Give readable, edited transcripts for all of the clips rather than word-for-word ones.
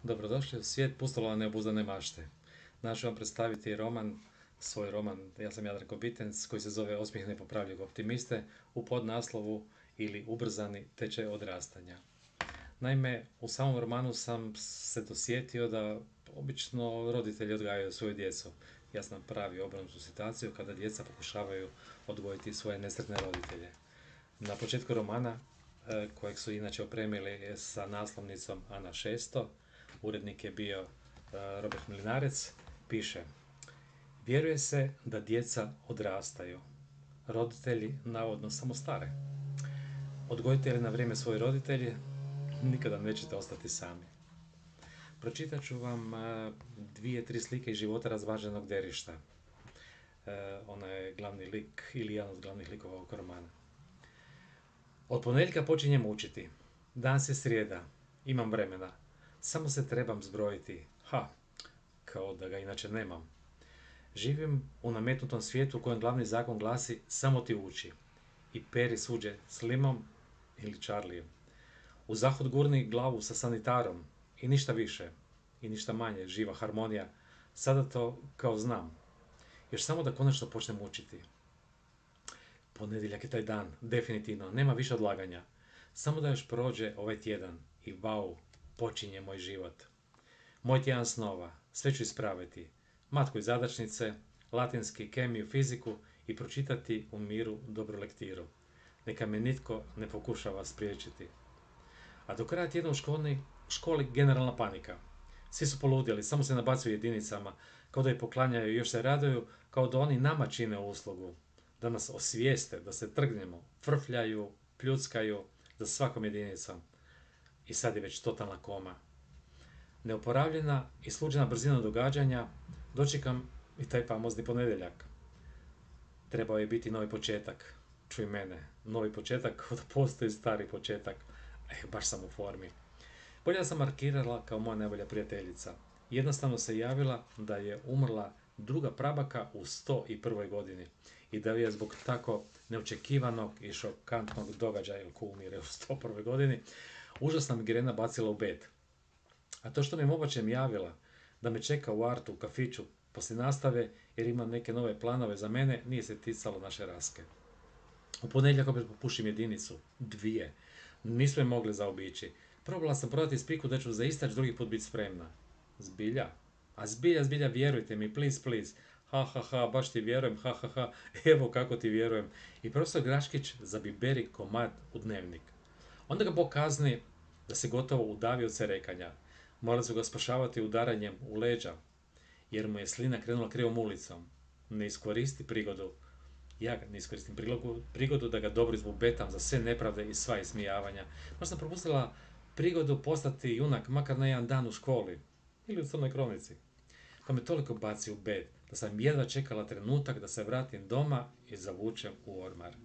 Dobrodošli u svijet pustolova neobuzdane mašte. Danas ću vam predstaviti svoj roman, ja sam Jadranko Bitenc, koji se zove Osmijeh nepopravljivog optimiste, u podnaslovu ili Ubrzani tečaj odrastanja. Naime, u samom romanu sam se dosjetio da obično roditelji odgajaju svoju djecu. Ja sam pravi obrnutu situaciju kada djeca pokušavaju odgojiti svoje nesretne roditelje. Na početku romana, kojeg su inače opremili sa naslovnicom Ana 600, urednik je bio Robert Mlinarec, piše: vjeruje se da djeca odrastaju. Roditelji navodno samo stare. Odgojitelji na vrijeme svoji roditelji, nikada nećete ostati sami. Pročitat ću vam dvije, tri slike iz života razvaženog derišta. Ona je glavni lik ili jedan od glavnih likova ovog romana. Od ponedjeljka počinjem učiti. Danas je srijeda. Imam vremena. Samo se trebam zbrojiti. Kao da ga inače nemam. Živim u nametnutom svijetu u kojem glavni zakon glasi samo ti uči. I peri suđe s Limom ili Charlijem. U zahod gurni glavu sa sanitarom. I ništa više. I ništa manje. Živa harmonija. Sada to kao znam. Još samo da konačno počnem učiti. Ponedjeljak je taj dan. Definitivno. Nema više odlaganja. Samo da još prođe ovaj tjedan. I vau, počinje moj život. Moj tjedan snova. Sve ću ispraviti. Matku i zadačnice, latinski, kemiju, fiziku i pročitati u miru dobru lektiru. Neka me nitko ne pokušava spriječiti. A do kraja tjedna u školi generalna panika. Svi su poludjeli, samo se nabacuju jedinicama, kao da ih poklanjaju i još se raduju, kao da oni nama čine uslugu. Da nas osvijeste, da se trgnemo, frfljaju, pljuckaju za svakom jedinicom. I sad je već totalna koma. Neoporavljena i sluđena brzina događanja, dočekam i taj famozni ponedjeljak. Trebao je biti novi početak. Čuj mene, novi početak kao da postoji stari početak. Baš sam u formi. Bolje da sam markirala kao moja najbolja prijateljica. Jednostavno se javila da je umrla druga prabaka u 101. godini i da je zbog tako neočekivanog i šokantnog događaja, ili ko umire u 101. godini, užasna migrena bacila u bed. A to što mi je mobačem javila da me čeka u Artu, u kafiću, poslije nastave, jer ima neke nove planove za mene, nije se ticalo naše raske. U ponedjeljak opet popušim jedinicu, 2. Nismo je mogli zaobići. Probala sam prodati ispriku da ću za istač drugi put biti spremna. Zbilja? A zbilja, vjerujte mi, please. Baš ti vjerujem, evo kako ti vjerujem. I profesor Graškić zabiberi komad u dnevnik. Onda ga Bog kazni da se gotovo udavio od cerekanja. Morali su ga spašavati udaranjem u leđa, jer mu je slina krenula krivom ulicom. Ne iskoristi prigodu. Ja ne iskoristim prigodu da ga dobro izbubetam za sve nepravde i sva ismijavanja. Možda sam propustila prigodu postati junak makar na jedan dan u školi ili u crnoj kronici. Pa me toliko baci u bed da sam jedva čekala trenutak da se vratim doma i zavučem u ormar.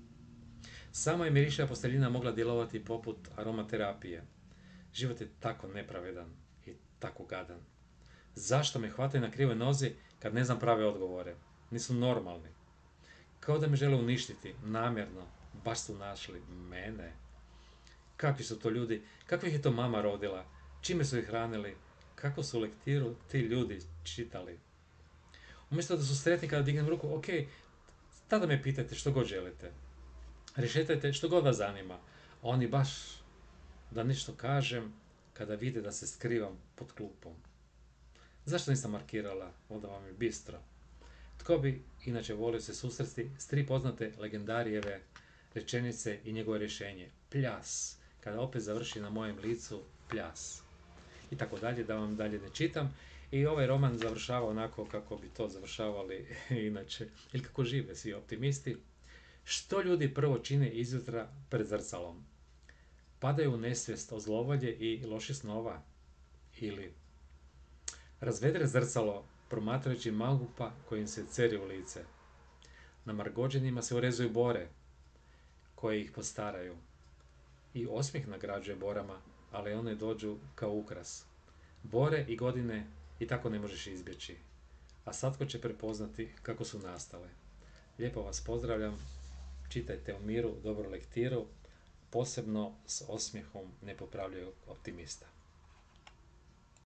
Sama je mirišava posteljina mogla djelovati poput aromaterapije. Život je tako nepravedan i tako gadan. Zašto me hvataju na krivoj nozi kad ne znam prave odgovore? Nisu normalni. Kao da me žele uništiti, namjerno. Baš su našli mene. Kakvi su to ljudi? Kakvih je to mama rodila? Čime su ih hranili? Kako su lektiru ti ljudi čitali? Umjesto da su sretni kada dignem ruku, ok, tada me pitajte što god želite. Rešetajte što god vas zanima. Oni baš da nešto kažem kada vide da se skrivam pod klupom. Zašto nisam markirala? Onda vam je bistro. Tko bi inače volio se susresti s 3 poznate legendarijeve rečenice i njegovo rješenje? Pljas. Kada opet završi na mojem licu, pljas. I tako dalje, da vam dalje ne čitam. I ovaj roman završava onako kako bi to završavali inače, ili kako žive svi optimisti. Što ljudi prvo čine izjutra pred zrcalom? Padaju u nesvijest od zlovolje i loših snova. Ili razvedre zrcalo promatrajući mangupa kojim se ceri u lice. Na margođenima se urezuju bore koje ih postaraju. I osmijeh nagrađuje borama, ali one dođu kao ukras. Bore i godine i tako ne možeš izbjeći. A svatko će prepoznati kako su nastale. Lijepo vas pozdravljam. Čitajte u miru dobru lektiru, posebno s osmijehom nepopravljivog optimista.